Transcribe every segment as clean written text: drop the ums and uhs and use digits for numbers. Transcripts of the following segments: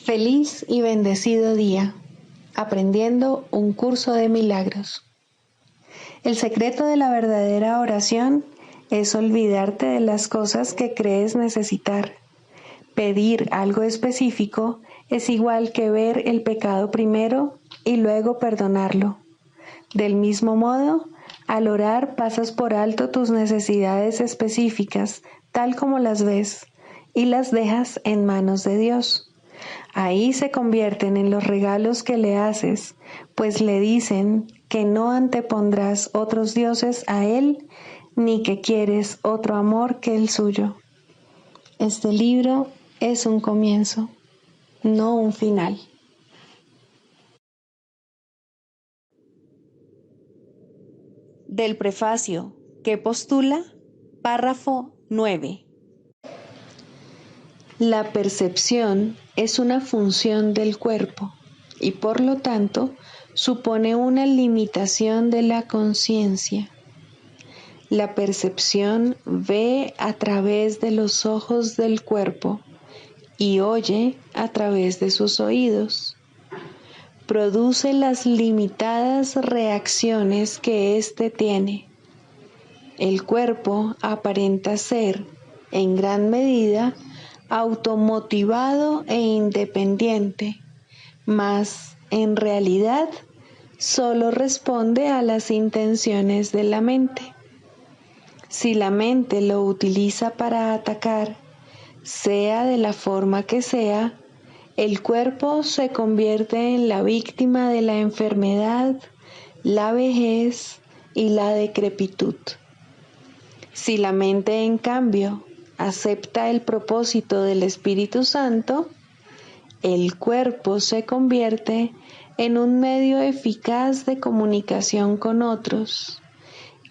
Feliz y bendecido día, aprendiendo un curso de milagros. El secreto de la verdadera oración es olvidarte de las cosas que crees necesitar. Pedir algo específico es igual que ver el pecado primero y luego perdonarlo. Del mismo modo, al orar pasas por alto tus necesidades específicas, tal como las ves, y las dejas en manos de Dios. Ahí se convierten en los regalos que le haces, pues le dicen que no antepondrás otros dioses a Él, ni que quieres otro amor que el suyo. Este libro es un comienzo, no un final. Del prefacio que postula, párrafo 9. La percepción es una función del cuerpo y por lo tanto supone una limitación de la conciencia. La percepción ve a través de los ojos del cuerpo y oye a través de sus oídos. Produce las limitadas reacciones que éste tiene. El cuerpo aparenta ser, en gran medida, automotivado e independiente, mas en realidad solo responde a las intenciones de la mente. Si la mente lo utiliza para atacar, sea de la forma que sea, el cuerpo se convierte en la víctima de la enfermedad, la vejez y la decrepitud. Si la mente, en cambio, acepta el propósito del Espíritu Santo, el cuerpo se convierte en un medio eficaz de comunicación con otros,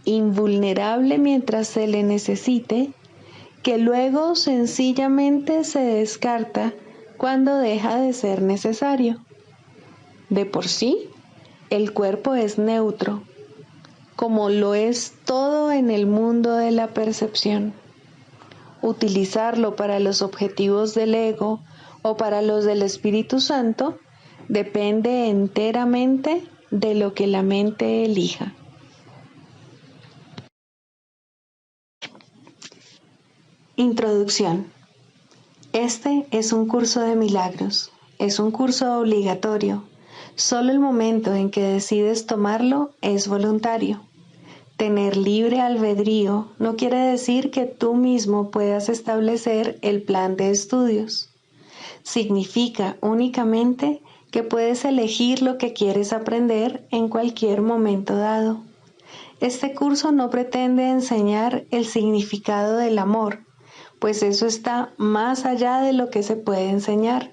invulnerable mientras se le necesite, que luego sencillamente se descarta cuando deja de ser necesario. De por sí, el cuerpo es neutro, como lo es todo en el mundo de la percepción. Utilizarlo para los objetivos del ego o para los del Espíritu Santo depende enteramente de lo que la mente elija. Introducción. Este es un curso de milagros. Es un curso obligatorio. Solo el momento en que decides tomarlo es voluntario. Tener libre albedrío no quiere decir que tú mismo puedas establecer el plan de estudios. Significa únicamente que puedes elegir lo que quieres aprender en cualquier momento dado. Este curso no pretende enseñar el significado del amor, pues eso está más allá de lo que se puede enseñar.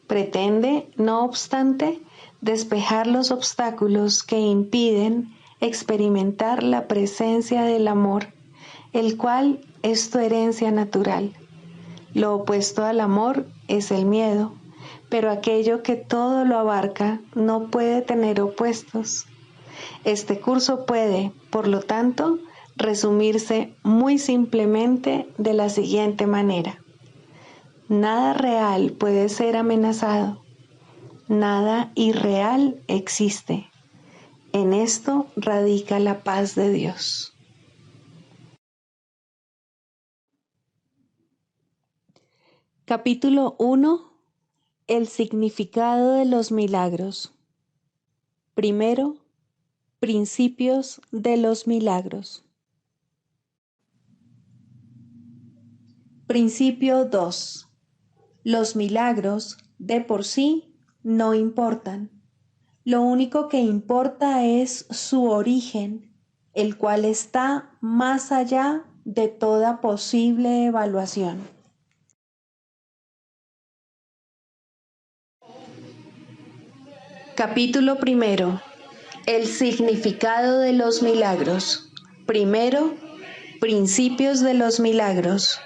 Pretende, no obstante, despejar los obstáculos que impiden experimentar la presencia del amor, el cual es tu herencia natural. Lo opuesto al amor es el miedo, pero aquello que todo lo abarca no puede tener opuestos. Este curso puede, por lo tanto, resumirse muy simplemente de la siguiente manera. Nada real puede ser amenazado. Nada irreal existe. En esto radica la paz de Dios. Capítulo 1. El significado de los milagros. Primero, principios de los milagros. Principio 2. Los milagros, de por sí, no importan. Lo único que importa es su origen, el cual está más allá de toda posible evaluación. Capítulo 1. El significado de los milagros. Primero, principios de los milagros.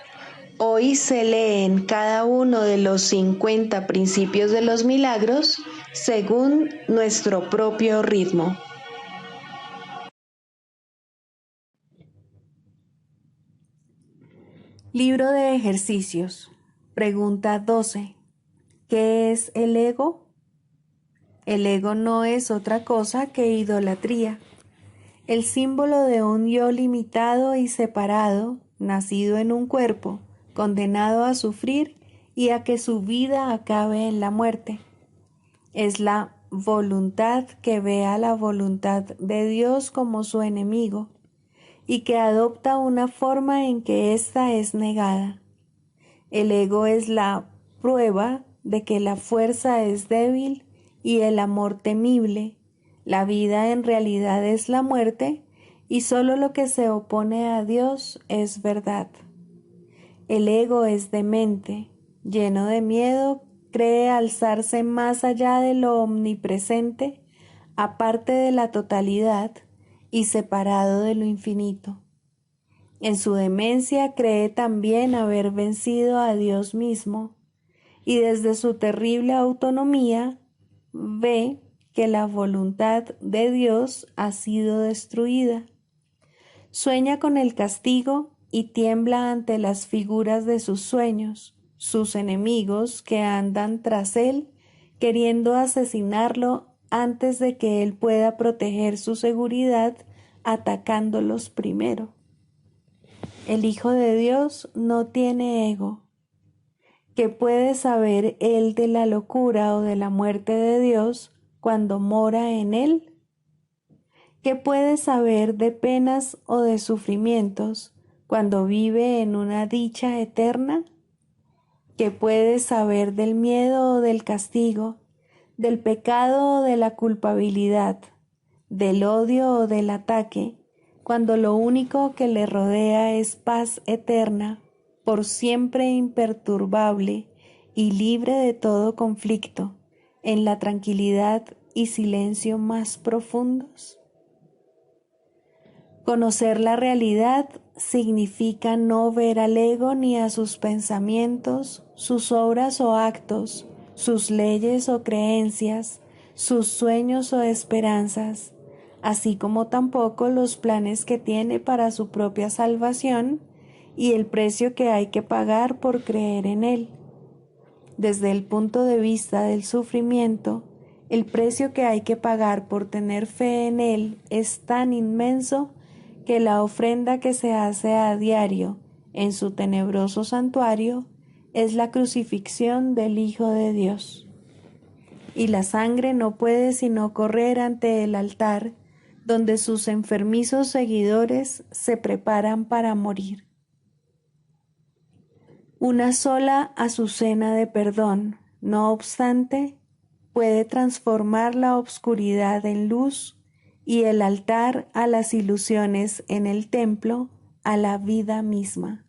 Hoy se leen cada uno de los 50 principios de los milagros según nuestro propio ritmo. Libro de ejercicios. Pregunta 12. ¿Qué es el ego? El ego no es otra cosa que idolatría, el símbolo de un yo limitado y separado, nacido en un cuerpo, condenado a sufrir y a que su vida acabe en la muerte. Es la voluntad que ve a la voluntad de Dios como su enemigo y que adopta una forma en que ésta es negada. El ego es la prueba de que la fuerza es débil y el amor temible. La vida en realidad es la muerte y solo lo que se opone a Dios es verdad. El ego es demente, lleno de miedo, cree alzarse más allá de lo omnipresente, aparte de la totalidad y separado de lo infinito. En su demencia cree también haber vencido a Dios mismo y desde su terrible autonomía ve que la voluntad de Dios ha sido destruida. Sueña con el castigo y tiembla ante las figuras de sus sueños, sus enemigos que andan tras él queriendo asesinarlo antes de que él pueda proteger su seguridad atacándolos primero. El Hijo de Dios no tiene ego. ¿Qué puede saber él de la locura o de la muerte de Dios cuando mora en él? ¿Qué puede saber de penas o de sufrimientos cuando vive en una dicha eterna? ¿Qué puede saber del miedo o del castigo, del pecado o de la culpabilidad, del odio o del ataque, cuando lo único que le rodea es paz eterna, por siempre imperturbable y libre de todo conflicto, en la tranquilidad y silencio más profundos? Conocer la realidad significa no ver al ego ni a sus pensamientos, sus obras o actos, sus leyes o creencias, sus sueños o esperanzas, así como tampoco los planes que tiene para su propia salvación y el precio que hay que pagar por creer en él. Desde el punto de vista del sufrimiento, el precio que hay que pagar por tener fe en él es tan inmenso que la ofrenda que se hace a diario en su tenebroso santuario es la crucifixión del Hijo de Dios. Y la sangre no puede sino correr ante el altar donde sus enfermizos seguidores se preparan para morir. Una sola azucena de perdón, no obstante, puede transformar la obscuridad en luz y el altar a las ilusiones en el templo a la vida misma.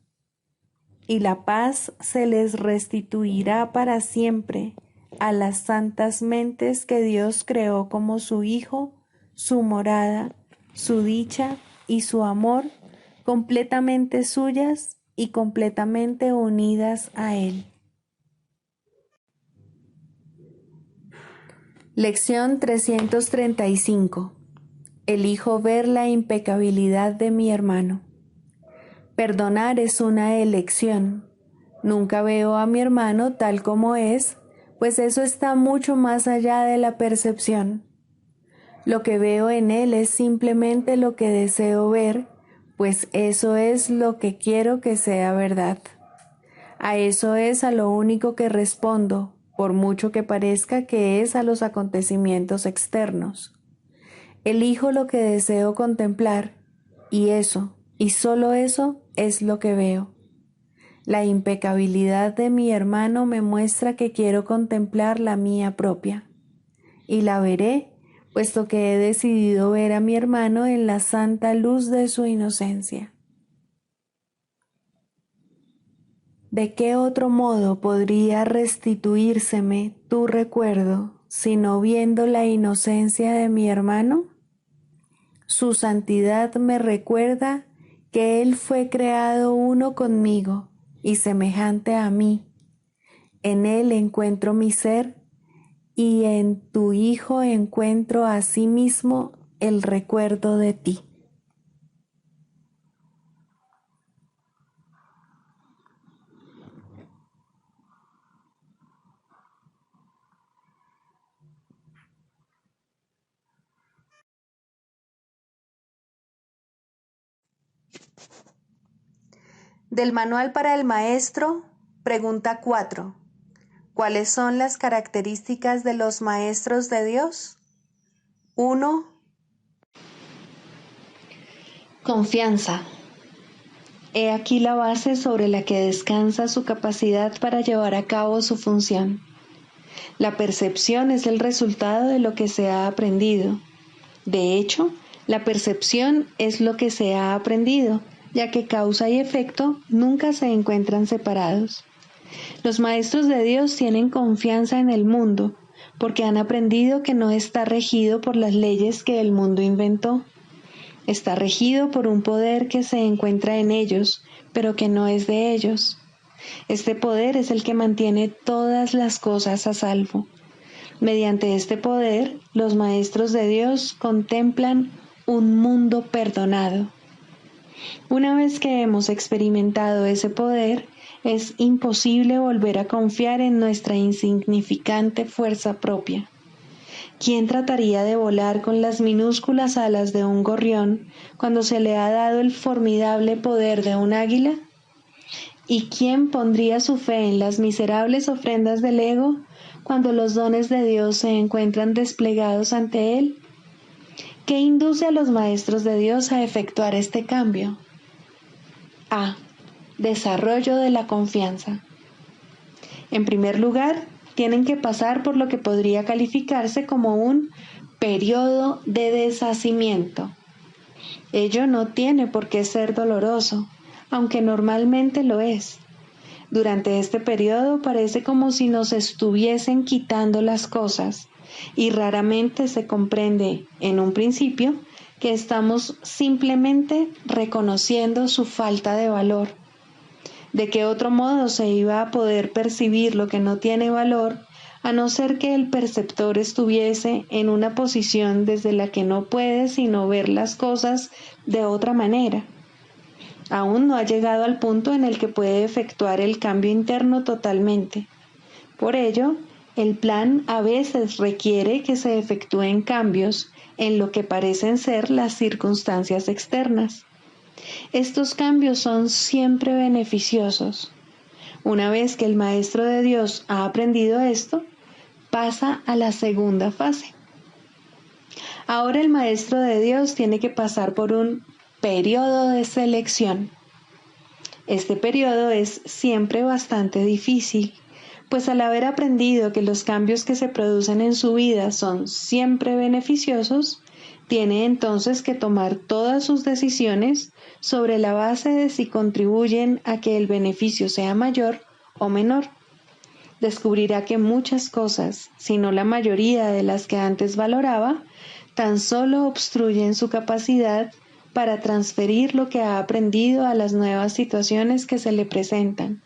Y la paz se les restituirá para siempre a las santas mentes que Dios creó como su Hijo, su morada, su dicha y su amor, completamente suyas y completamente unidas a Él. Lección 335. Elijo ver la impecabilidad de mi hermano. Perdonar es una elección. Nunca veo a mi hermano tal como es, pues eso está mucho más allá de la percepción. Lo que veo en él es simplemente lo que deseo ver, pues eso es lo que quiero que sea verdad. A eso es a lo único que respondo, por mucho que parezca que es a los acontecimientos externos. Elijo lo que deseo contemplar, y eso, y solo eso, es lo que veo. La impecabilidad de mi hermano me muestra que quiero contemplar la mía propia, y la veré, puesto que he decidido ver a mi hermano en la santa luz de su inocencia. ¿De qué otro modo podría restituírseme tu recuerdo, sino viendo la inocencia de mi hermano? Su santidad me recuerda que Él fue creado uno conmigo y semejante a mí. En Él encuentro mi ser y en tu Hijo encuentro asimismo el recuerdo de ti. Del Manual para el Maestro, pregunta 4. ¿Cuáles son las características de los maestros de Dios? 1. Confianza. He aquí la base sobre la que descansa su capacidad para llevar a cabo su función. La percepción es el resultado de lo que se ha aprendido. De hecho, la percepción es lo que se ha aprendido, ya que causa y efecto nunca se encuentran separados. Los maestros de Dios tienen confianza en el mundo, porque han aprendido que no está regido por las leyes que el mundo inventó. Está regido por un poder que se encuentra en ellos, pero que no es de ellos. Este poder es el que mantiene todas las cosas a salvo. Mediante este poder, los maestros de Dios contemplan un mundo perdonado. Una vez que hemos experimentado ese poder, es imposible volver a confiar en nuestra insignificante fuerza propia. ¿Quién trataría de volar con las minúsculas alas de un gorrión cuando se le ha dado el formidable poder de un águila? ¿Y quién pondría su fe en las miserables ofrendas del ego cuando los dones de Dios se encuentran desplegados ante él? ¿Qué induce a los maestros de Dios a efectuar este cambio? A. Desarrollo de la confianza. En primer lugar, tienen que pasar por lo que podría calificarse como un periodo de deshacimiento. Ello no tiene por qué ser doloroso, aunque normalmente lo es. Durante este periodo parece como si nos estuviesen quitando las cosas, y raramente se comprende, en un principio, que estamos simplemente reconociendo su falta de valor. ¿De qué otro modo se iba a poder percibir lo que no tiene valor, a no ser que el perceptor estuviese en una posición desde la que no puede sino ver las cosas de otra manera? Aún no ha llegado al punto en el que puede efectuar el cambio interno totalmente. Por ello, el plan a veces requiere que se efectúen cambios en lo que parecen ser las circunstancias externas. Estos cambios son siempre beneficiosos. Una vez que el maestro de Dios ha aprendido esto, pasa a la segunda fase. Ahora el maestro de Dios tiene que pasar por un periodo de selección. Este periodo es siempre bastante difícil, pues al haber aprendido que los cambios que se producen en su vida son siempre beneficiosos, tiene entonces que tomar todas sus decisiones sobre la base de si contribuyen a que el beneficio sea mayor o menor. Descubrirá que muchas cosas, si no la mayoría de las que antes valoraba, tan solo obstruyen su capacidad para transferir lo que ha aprendido a las nuevas situaciones que se le presentan.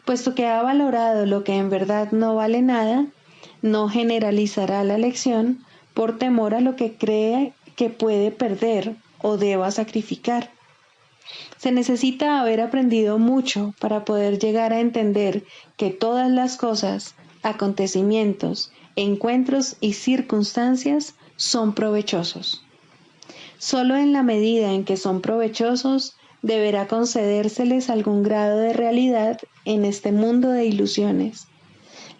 Puesto que ha valorado lo que en verdad no vale nada, no generalizará la lección por temor a lo que cree que puede perder o deba sacrificar. Se necesita haber aprendido mucho para poder llegar a entender que todas las cosas, acontecimientos, encuentros y circunstancias son provechosos. Solo en la medida en que son provechosos, deberá concedérseles algún grado de realidad en este mundo de ilusiones.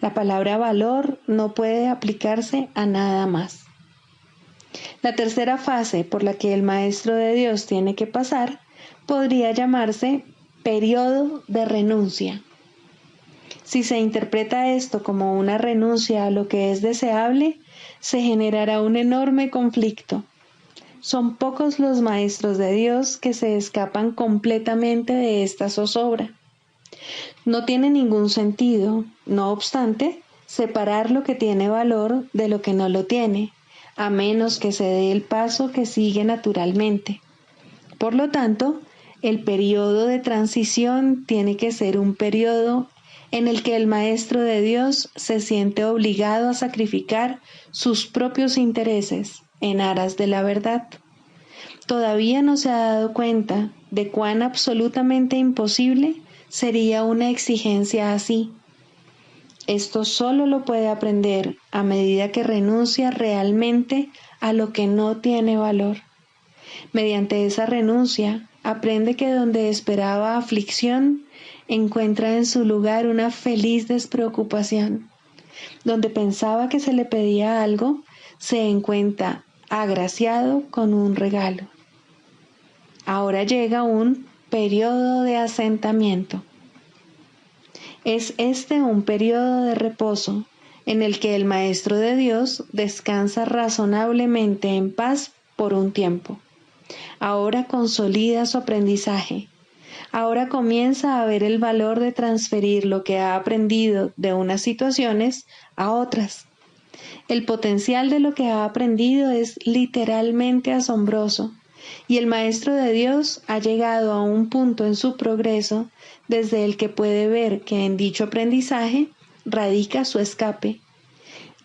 La palabra valor no puede aplicarse a nada más. La tercera fase por la que el maestro de Dios tiene que pasar podría llamarse periodo de renuncia. Si se interpreta esto como una renuncia a lo que es deseable, se generará un enorme conflicto. Son pocos los maestros de Dios que se escapan completamente de esta zozobra. No tiene ningún sentido, no obstante, separar lo que tiene valor de lo que no lo tiene, a menos que se dé el paso que sigue naturalmente. Por lo tanto, el periodo de transición tiene que ser un periodo en el que el maestro de Dios se siente obligado a sacrificar sus propios intereses en aras de la verdad. Todavía no se ha dado cuenta de cuán absolutamente imposible sería una exigencia así. Esto solo lo puede aprender a medida que renuncia realmente a lo que no tiene valor. Mediante esa renuncia, Aprende que donde esperaba aflicción, encuentra en su lugar una feliz despreocupación. Donde pensaba que se le pedía algo, se encuentra agraciado con un regalo. Ahora llega un periodo de asentamiento. Es este un periodo de reposo en el que el Maestro de Dios descansa razonablemente en paz por un tiempo. Ahora consolida su aprendizaje. Ahora comienza a ver el valor de transferir lo que ha aprendido de unas situaciones a otras. El potencial de lo que ha aprendido es literalmente asombroso, y el Maestro de Dios ha llegado a un punto en su progreso desde el que puede ver que en dicho aprendizaje radica su escape.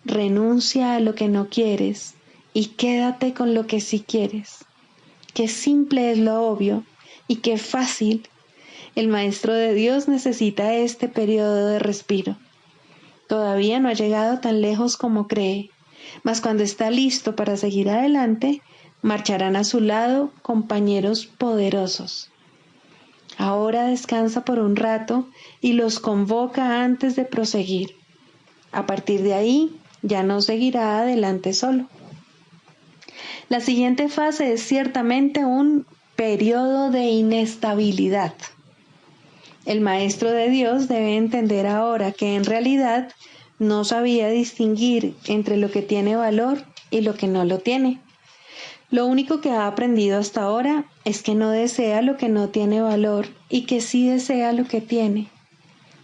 Renuncia a lo que no quieres y quédate con lo que sí quieres. Qué simple es lo obvio y qué fácil. El Maestro de Dios necesita este periodo de respiro. Todavía no ha llegado tan lejos como cree, mas cuando está listo para seguir adelante, marcharán a su lado compañeros poderosos. Ahora descansa por un rato y los convoca antes de proseguir. A partir de ahí, ya no seguirá adelante solo. La siguiente fase es ciertamente un periodo de inestabilidad. El Maestro de Dios debe entender ahora que en realidad no sabía distinguir entre lo que tiene valor y lo que no lo tiene. Lo único que ha aprendido hasta ahora es que no desea lo que no tiene valor y que sí desea lo que tiene.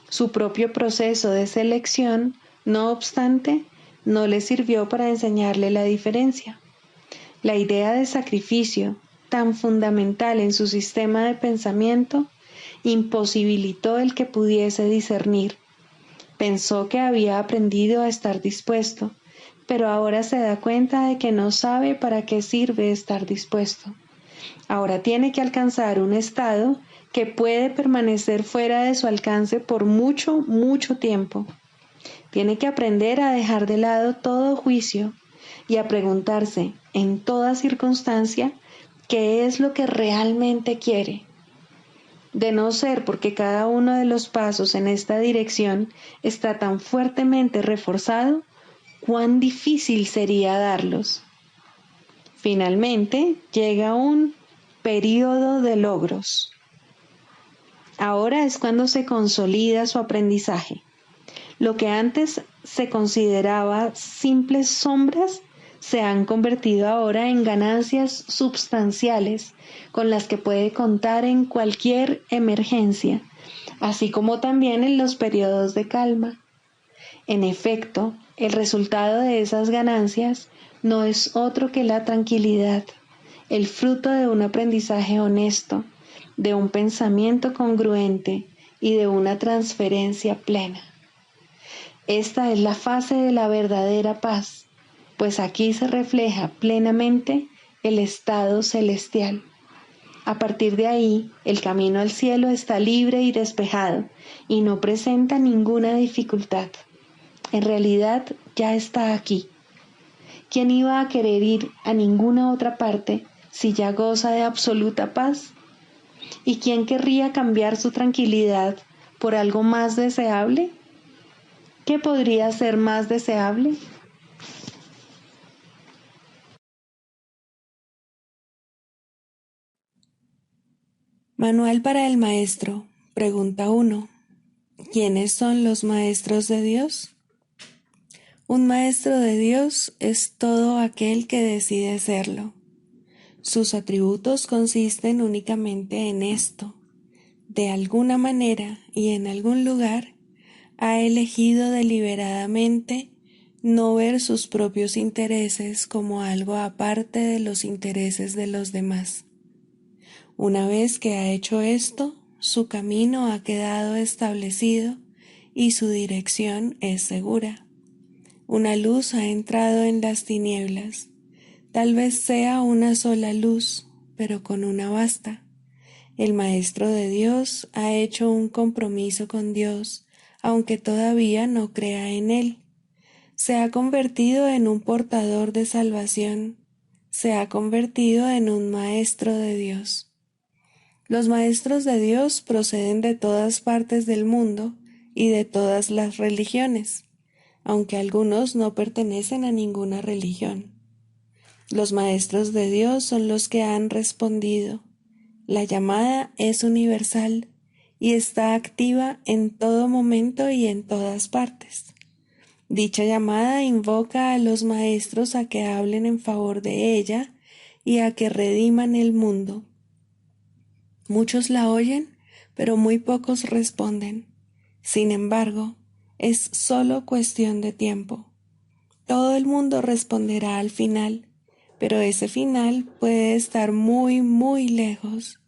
Su propio proceso de selección, no obstante, no le sirvió para enseñarle la diferencia. La idea de sacrificio, tan fundamental en su sistema de pensamiento, imposibilitó el que pudiese discernir. Pensó que había aprendido a estar dispuesto, pero ahora se da cuenta de que no sabe para qué sirve estar dispuesto. Ahora tiene que alcanzar un estado que puede permanecer fuera de su alcance por mucho, mucho tiempo. Tiene que aprender a dejar de lado todo juicio y a preguntarse en toda circunstancia qué es lo que realmente quiere. De no ser porque cada uno de los pasos en esta dirección está tan fuertemente reforzado, cuán difícil sería darlos. Finalmente, llega un periodo de logros. Ahora es cuando se consolida su aprendizaje. Lo que antes se consideraba simples sombras se han convertido ahora en ganancias substanciales con las que puede contar en cualquier emergencia, así como también en los periodos de calma. En efecto, el resultado de esas ganancias no es otro que la tranquilidad, el fruto de un aprendizaje honesto, de un pensamiento congruente y de una transferencia plena. Esta es la fase de la verdadera paz, pues aquí se refleja plenamente el estado celestial. A partir de ahí, el camino al cielo está libre y despejado y no presenta ninguna dificultad. En realidad ya está aquí. ¿Quién iba a querer ir a ninguna otra parte si ya goza de absoluta paz? ¿Y quién querría cambiar su tranquilidad por algo más deseable? ¿Qué podría ser más deseable? Manual para el maestro. Pregunta 1. ¿Quiénes son los maestros de Dios? Un maestro de Dios es todo aquel que decide serlo. Sus atributos consisten únicamente en esto. De alguna manera y en algún lugar, ha elegido deliberadamente no ver sus propios intereses como algo aparte de los intereses de los demás. Una vez que ha hecho esto, su camino ha quedado establecido y su dirección es segura. Una luz ha entrado en las tinieblas. Tal vez sea una sola luz, pero con una basta. El Maestro de Dios ha hecho un compromiso con Dios, aunque todavía no crea en Él. Se ha convertido en un portador de salvación. Se ha convertido en un Maestro de Dios. Los maestros de Dios proceden de todas partes del mundo y de todas las religiones, aunque algunos no pertenecen a ninguna religión. Los maestros de Dios son los que han respondido. La llamada es universal y está activa en todo momento y en todas partes. Dicha llamada invoca a los maestros a que hablen en favor de ella y a que rediman el mundo. Muchos la oyen, pero muy pocos responden. Sin embargo, es solo cuestión de tiempo. Todo el mundo responderá al final, pero ese final puede estar muy, muy lejos.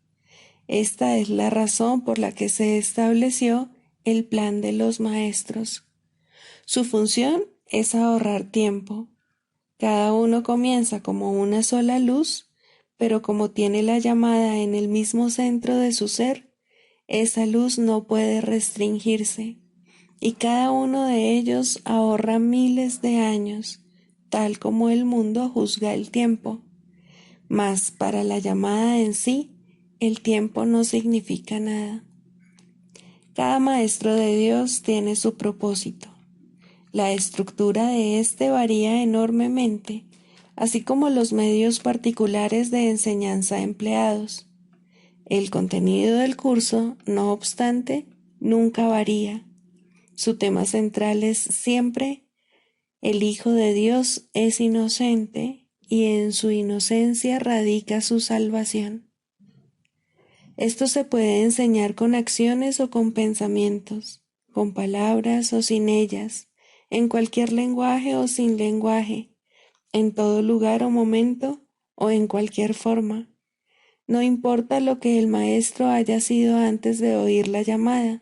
Esta es la razón por la que se estableció el plan de los maestros. Su función es ahorrar tiempo. Cada uno comienza como una sola luz, pero como tiene la llamada en el mismo centro de su ser, esa luz no puede restringirse, y cada uno de ellos ahorra miles de años, tal como el mundo juzga el tiempo. Mas para la llamada en sí, el tiempo no significa nada. Cada maestro de Dios tiene su propósito. La estructura de éste varía enormemente, así como los medios particulares de enseñanza empleados. El contenido del curso, no obstante, nunca varía. Su tema central es siempre: el Hijo de Dios es inocente y en su inocencia radica su salvación. Esto se puede enseñar con acciones o con pensamientos, con palabras o sin ellas, en cualquier lenguaje o sin lenguaje, en todo lugar o momento o en cualquier forma. No importa lo que el maestro haya sido antes de oír la llamada.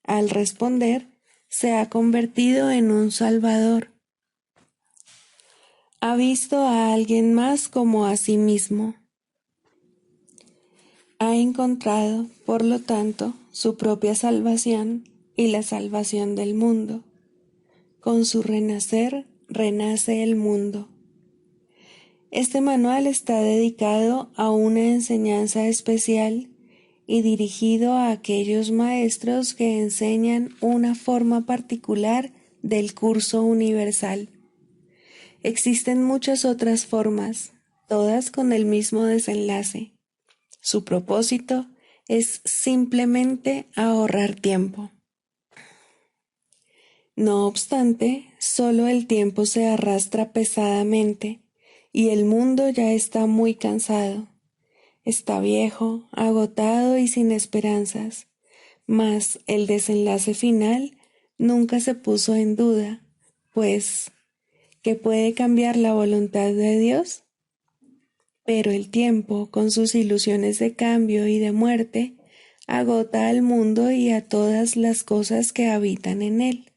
Al responder, se ha convertido en un salvador. Ha visto a alguien más como a sí mismo. Ha encontrado, por lo tanto, su propia salvación y la salvación del mundo. Con su renacer, renace el mundo. Este manual está dedicado a una enseñanza especial y dirigido a aquellos maestros que enseñan una forma particular del curso universal. Existen muchas otras formas, todas con el mismo desenlace. Su propósito es simplemente ahorrar tiempo. No obstante, solo el tiempo se arrastra pesadamente y el mundo ya está muy cansado. Está viejo, agotado y sin esperanzas, mas el desenlace final nunca se puso en duda, pues, ¿qué puede cambiar la voluntad de Dios? Pero el tiempo, con sus ilusiones de cambio y de muerte, agota al mundo y a todas las cosas que habitan en él.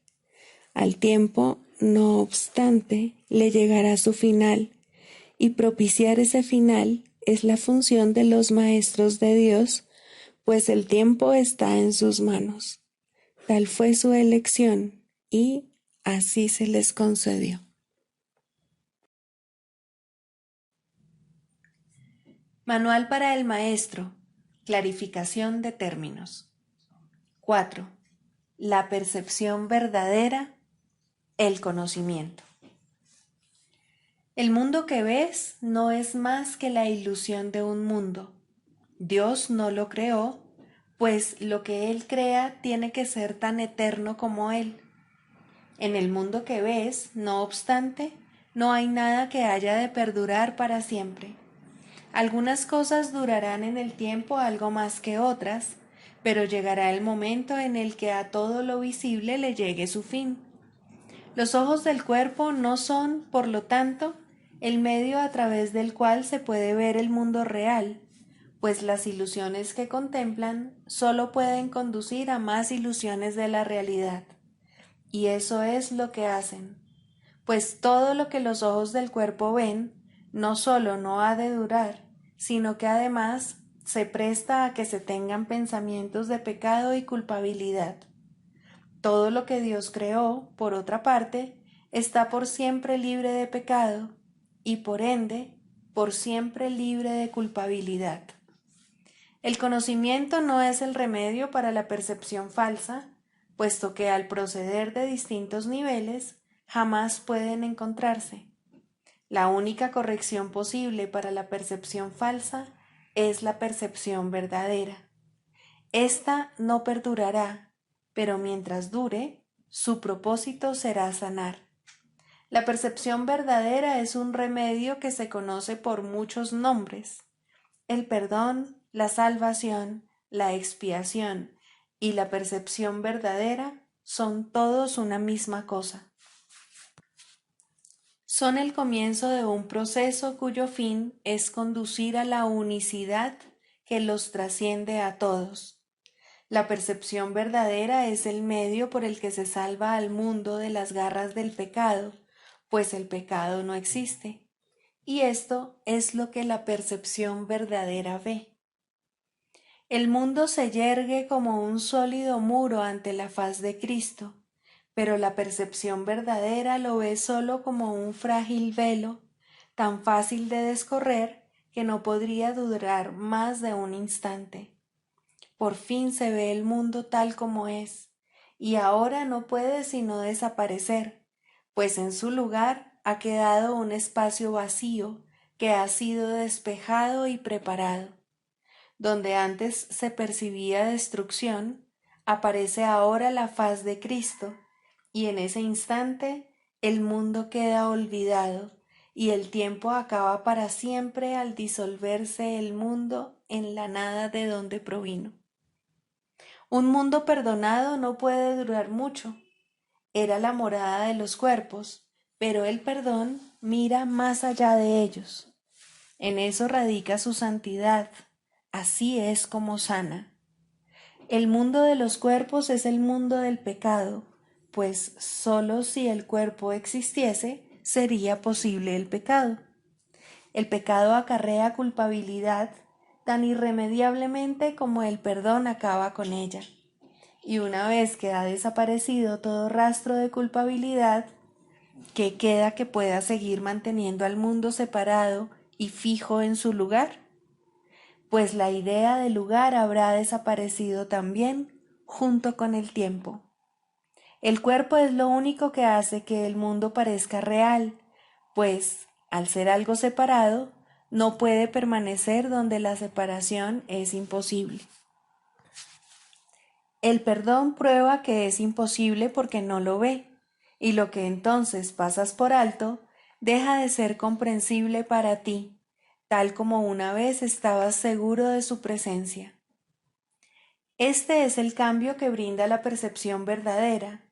Al tiempo, no obstante, le llegará su final, y propiciar ese final es la función de los maestros de Dios, pues el tiempo está en sus manos. Tal fue su elección, y así se les concedió. Manual para el maestro. Clarificación de términos. 4. La percepción verdadera, el conocimiento. El mundo que ves no es más que la ilusión de un mundo. Dios no lo creó, pues lo que Él crea tiene que ser tan eterno como Él. En el mundo que ves, no obstante, no hay nada que haya de perdurar para siempre. Algunas cosas durarán en el tiempo algo más que otras, pero llegará el momento en el que a todo lo visible le llegue su fin. Los ojos del cuerpo no son, por lo tanto, el medio a través del cual se puede ver el mundo real, pues las ilusiones que contemplan solo pueden conducir a más ilusiones de la realidad. Y eso es lo que hacen, pues todo lo que los ojos del cuerpo ven no solo no ha de durar, sino que además se presta a que se tengan pensamientos de pecado y culpabilidad. Todo lo que Dios creó, por otra parte, está por siempre libre de pecado y por ende, por siempre libre de culpabilidad. El conocimiento no es el remedio para la percepción falsa, puesto que al proceder de distintos niveles jamás pueden encontrarse. La única corrección posible para la percepción falsa es la percepción verdadera. Esta no perdurará, pero mientras dure, su propósito será sanar. La percepción verdadera es un remedio que se conoce por muchos nombres. El perdón, la salvación, la expiación y la percepción verdadera son todos una misma cosa. Son el comienzo de un proceso cuyo fin es conducir a la unicidad que los trasciende a todos. La percepción verdadera es el medio por el que se salva al mundo de las garras del pecado, pues el pecado no existe. Y esto es lo que la percepción verdadera ve. El mundo se yergue como un sólido muro ante la faz de Cristo, pero la percepción verdadera lo ve solo como un frágil velo, tan fácil de descorrer que no podría durar más de un instante. Por fin se ve el mundo tal como es, y ahora no puede sino desaparecer, pues en su lugar ha quedado un espacio vacío que ha sido despejado y preparado. Donde antes se percibía destrucción, aparece ahora la faz de Cristo, y en ese instante el mundo queda olvidado, y el tiempo acaba para siempre al disolverse el mundo en la nada de donde provino. Un mundo perdonado no puede durar mucho. Era la morada de los cuerpos, pero el perdón mira más allá de ellos. En eso radica su santidad. Así es como sana. El mundo de los cuerpos es el mundo del pecado, pues sólo si el cuerpo existiese sería posible el pecado. El pecado acarrea culpabilidad tan irremediablemente como el perdón acaba con ella. Y una vez que ha desaparecido todo rastro de culpabilidad, ¿qué queda que pueda seguir manteniendo al mundo separado y fijo en su lugar? Pues la idea de lugar habrá desaparecido también junto con el tiempo. El cuerpo es lo único que hace que el mundo parezca real, pues, al ser algo separado, no puede permanecer donde la separación es imposible. El perdón prueba que es imposible porque no lo ve, y lo que entonces pasas por alto deja de ser comprensible para ti, tal como una vez estabas seguro de su presencia. Este es el cambio que brinda la percepción verdadera.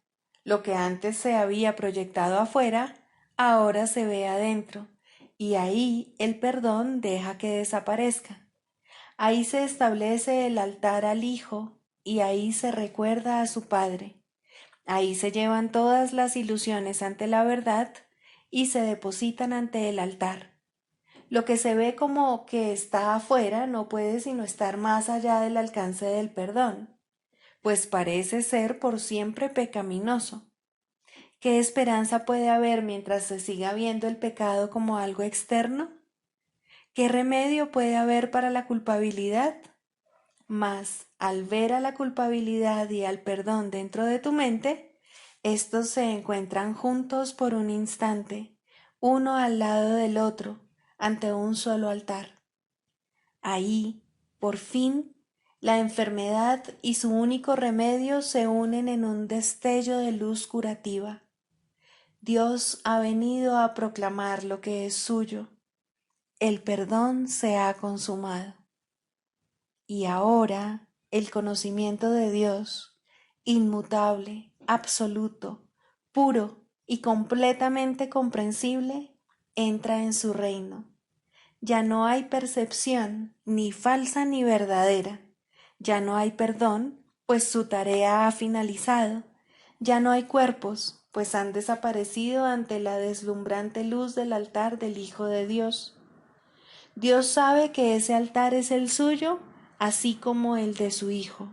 Lo que antes se había proyectado afuera, ahora se ve adentro, y ahí el perdón deja que desaparezca. Ahí se establece el altar al Hijo, y ahí se recuerda a su Padre. Ahí se llevan todas las ilusiones ante la verdad y se depositan ante el altar. Lo que se ve como que está afuera no puede sino estar más allá del alcance del perdón, pues parece ser por siempre pecaminoso. ¿Qué esperanza puede haber mientras se siga viendo el pecado como algo externo? ¿Qué remedio puede haber para la culpabilidad? Mas, al ver a la culpabilidad y al perdón dentro de tu mente, estos se encuentran juntos por un instante, uno al lado del otro, ante un solo altar. Ahí, por fin, la enfermedad y su único remedio se unen en un destello de luz curativa. Dios ha venido a proclamar lo que es suyo. El perdón se ha consumado. Y ahora el conocimiento de Dios, inmutable, absoluto, puro y completamente comprensible, entra en su reino. Ya no hay percepción, ni falsa ni verdadera. Ya no hay perdón, pues su tarea ha finalizado. Ya no hay cuerpos, pues han desaparecido ante la deslumbrante luz del altar del Hijo de Dios. Dios sabe que ese altar es el suyo, así como el de su Hijo.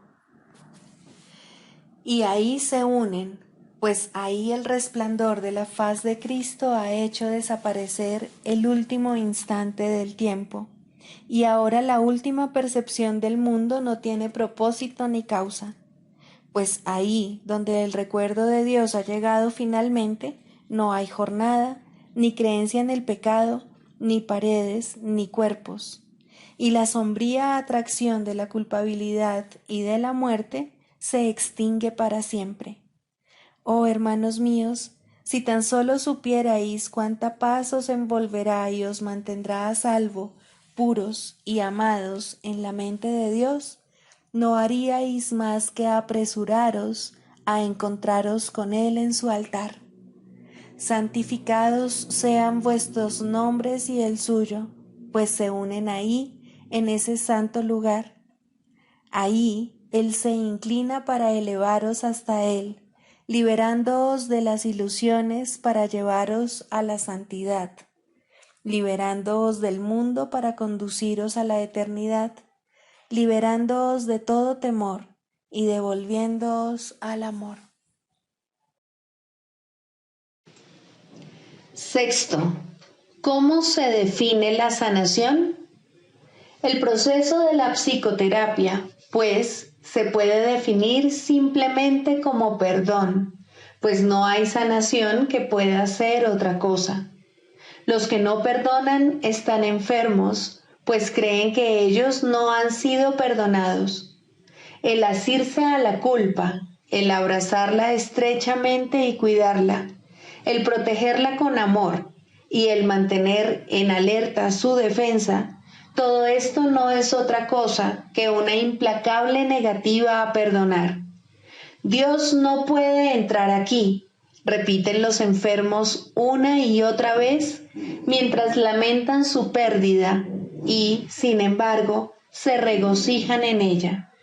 Y ahí se unen, pues ahí el resplandor de la faz de Cristo ha hecho desaparecer el último instante del tiempo, y ahora la última percepción del mundo no tiene propósito ni causa, pues ahí donde el recuerdo de Dios ha llegado finalmente, no hay jornada, ni creencia en el pecado, ni paredes, ni cuerpos, y la sombría atracción de la culpabilidad y de la muerte se extingue para siempre. Oh hermanos míos, si tan solo supierais cuánta paz os envolverá y os mantendrá a salvo, puros y amados en la mente de Dios, no haríais más que apresuraros a encontraros con Él en su altar. Santificados sean vuestros nombres y el suyo, pues se unen ahí, en ese santo lugar. Ahí Él se inclina para elevaros hasta Él, liberándoos de las ilusiones para llevaros a la santidad, liberándoos del mundo para conduciros a la eternidad, liberándoos de todo temor y devolviéndoos al amor. Sexto, ¿cómo se define la sanación? El proceso de la psicoterapia, pues, se puede definir simplemente como perdón, pues no hay sanación que pueda ser otra cosa. Los que no perdonan están enfermos, pues creen que ellos no han sido perdonados. El asirse a la culpa, el abrazarla estrechamente y cuidarla, el protegerla con amor y el mantener en alerta su defensa, todo esto no es otra cosa que una implacable negativa a perdonar. Dios no puede entrar aquí, repiten los enfermos una y otra vez mientras lamentan su pérdida y, sin embargo, se regocijan en ella.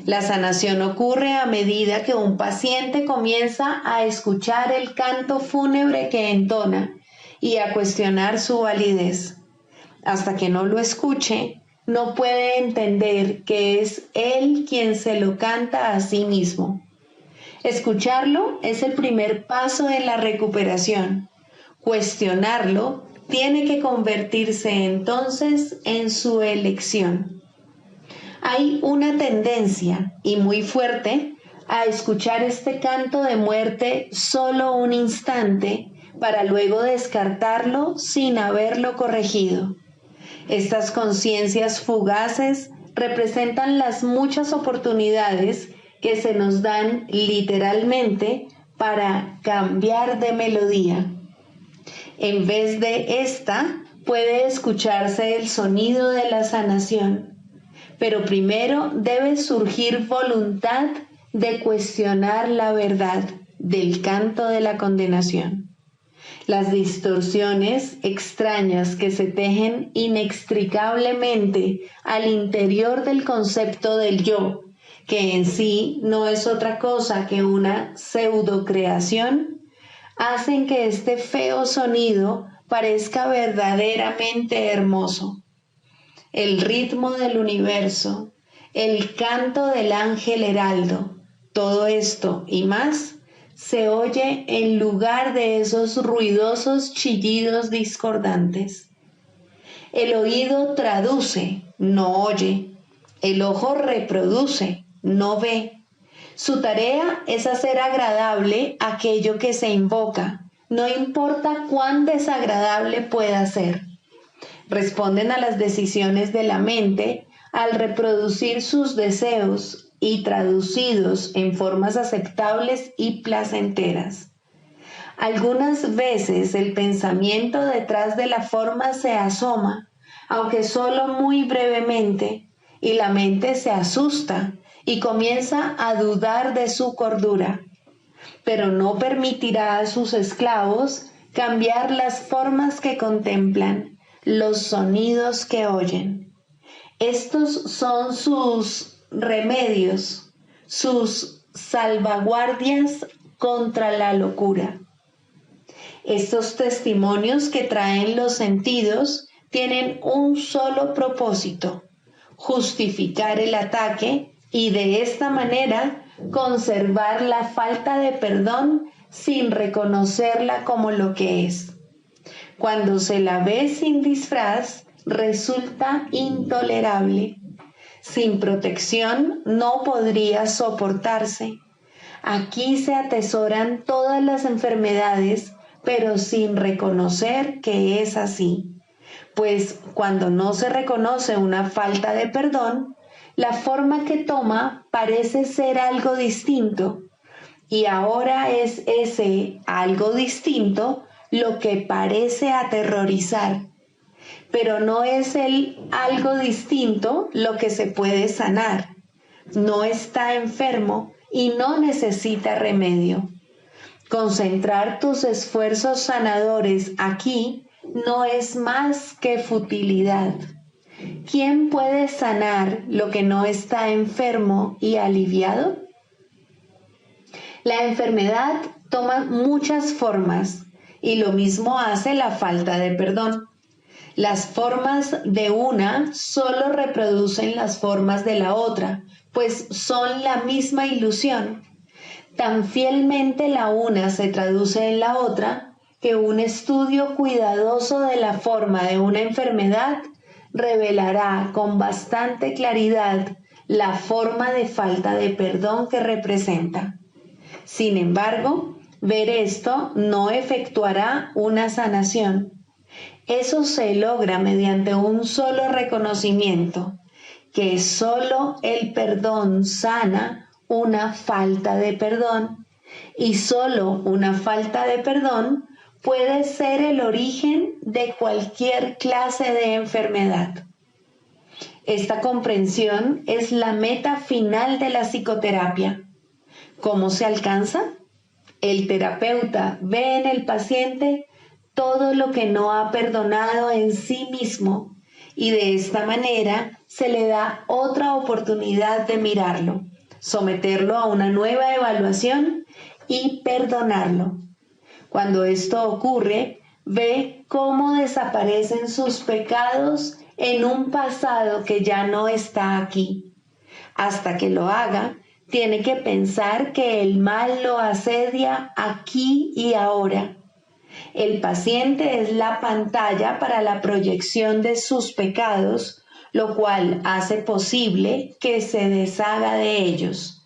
La sanación ocurre a medida que un paciente comienza a escuchar el canto fúnebre que entona y a cuestionar su validez. Hasta que no lo escuche, no puede entender que es él quien se lo canta a sí mismo. Escucharlo es el primer paso en la recuperación. Cuestionarlo tiene que convertirse entonces en su elección. Hay una tendencia, y muy fuerte, a escuchar este canto de muerte solo un instante para luego descartarlo sin haberlo corregido. Estas conciencias fugaces representan las muchas oportunidades que se nos dan literalmente para cambiar de melodía. En vez de esta, puede escucharse el sonido de la sanación, pero primero debe surgir voluntad de cuestionar la verdad del canto de la condenación. Las distorsiones extrañas que se tejen inextricablemente al interior del concepto del yo, que en sí no es otra cosa que una pseudocreación, hacen que este feo sonido parezca verdaderamente hermoso. El ritmo del universo, el canto del ángel heraldo, todo esto y más se oye en lugar de esos ruidosos chillidos discordantes. El oído traduce, no oye. El ojo reproduce, no ve. Su tarea es hacer agradable aquello que se invoca, no importa cuán desagradable pueda ser. Responden a las decisiones de la mente al reproducir sus deseos y traducidos en formas aceptables y placenteras. Algunas veces el pensamiento detrás de la forma se asoma, aunque solo muy brevemente, y la mente se asusta y comienza a dudar de su cordura, pero no permitirá a sus esclavos cambiar las formas que contemplan, los sonidos que oyen. Estos son sus remedios, sus salvaguardias contra la locura. Estos testimonios que traen los sentidos tienen un solo propósito: justificar el ataque y de esta manera conservar la falta de perdón sin reconocerla como lo que es. Cuando se la ve sin disfraz, resulta intolerable. Sin protección no podría soportarse. Aquí se atesoran todas las enfermedades, pero sin reconocer que es así. Pues cuando no se reconoce una falta de perdón, la forma que toma parece ser algo distinto. Y ahora es ese algo distinto lo que parece aterrorizar. Pero no es el algo distinto lo que se puede sanar. No está enfermo y no necesita remedio. Concentrar tus esfuerzos sanadores aquí no es más que futilidad. ¿Quién puede sanar lo que no está enfermo y aliviado? La enfermedad toma muchas formas y lo mismo hace la falta de perdón. Las formas de una solo reproducen las formas de la otra, pues son la misma ilusión. Tan fielmente la una se traduce en la otra que un estudio cuidadoso de la forma de una enfermedad revelará con bastante claridad la forma de falta de perdón que representa. Sin embargo, ver esto no efectuará una sanación. Eso se logra mediante un solo reconocimiento, que solo el perdón sana una falta de perdón, y solo una falta de perdón puede ser el origen de cualquier clase de enfermedad. Esta comprensión es la meta final de la psicoterapia. ¿Cómo se alcanza? El terapeuta ve en el paciente todo lo que no ha perdonado en sí mismo y de esta manera se le da otra oportunidad de mirarlo, someterlo a una nueva evaluación y perdonarlo. Cuando esto ocurre, ve cómo desaparecen sus pecados en un pasado que ya no está aquí. Hasta que lo haga, tiene que pensar que el mal lo asedia aquí y ahora. El paciente es la pantalla para la proyección de sus pecados, lo cual hace posible que se deshaga de ellos.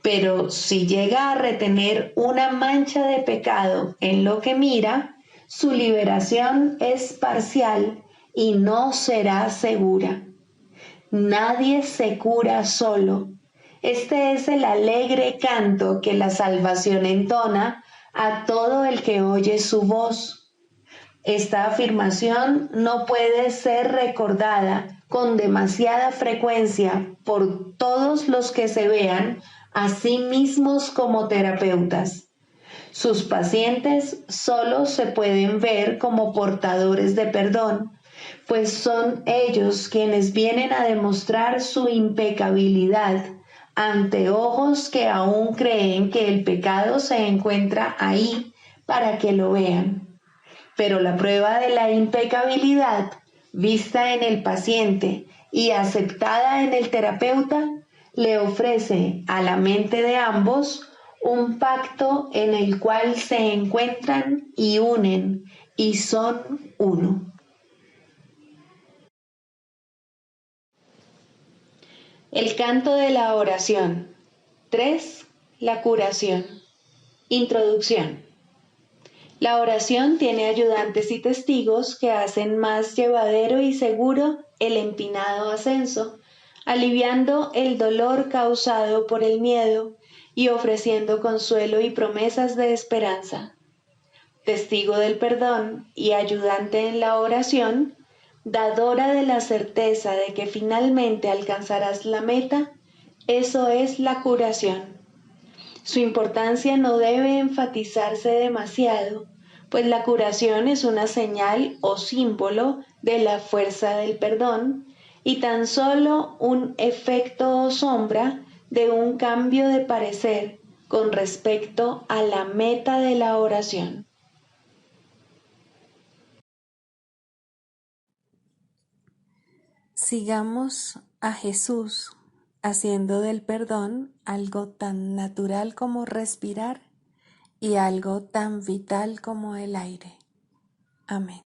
Pero si llega a retener una mancha de pecado en lo que mira, su liberación es parcial y no será segura. Nadie se cura solo. Este es el alegre canto que la salvación entona a todo el que oye su voz. Esta afirmación no puede ser recordada con demasiada frecuencia por todos los que se vean a sí mismos como terapeutas. Sus pacientes solo se pueden ver como portadores de perdón, pues son ellos quienes vienen a demostrar su impecabilidad ante ojos que aún creen que el pecado se encuentra ahí para que lo vean. Pero la prueba de la impecabilidad, vista en el paciente y aceptada en el terapeuta, le ofrece a la mente de ambos un pacto en el cual se encuentran y unen y son uno. El canto de la oración. 3. La curación. Introducción. La oración tiene ayudantes y testigos que hacen más llevadero y seguro el empinado ascenso, aliviando el dolor causado por el miedo y ofreciendo consuelo y promesas de esperanza. Testigo del perdón y ayudante en la oración, dadora de la certeza de que finalmente alcanzarás la meta, eso es la curación. Su importancia no debe enfatizarse demasiado, pues la curación es una señal o símbolo de la fuerza del perdón y tan solo un efecto o sombra de un cambio de parecer con respecto a la meta de la oración. Sigamos a Jesús haciendo del perdón algo tan natural como respirar y algo tan vital como el aire. Amén.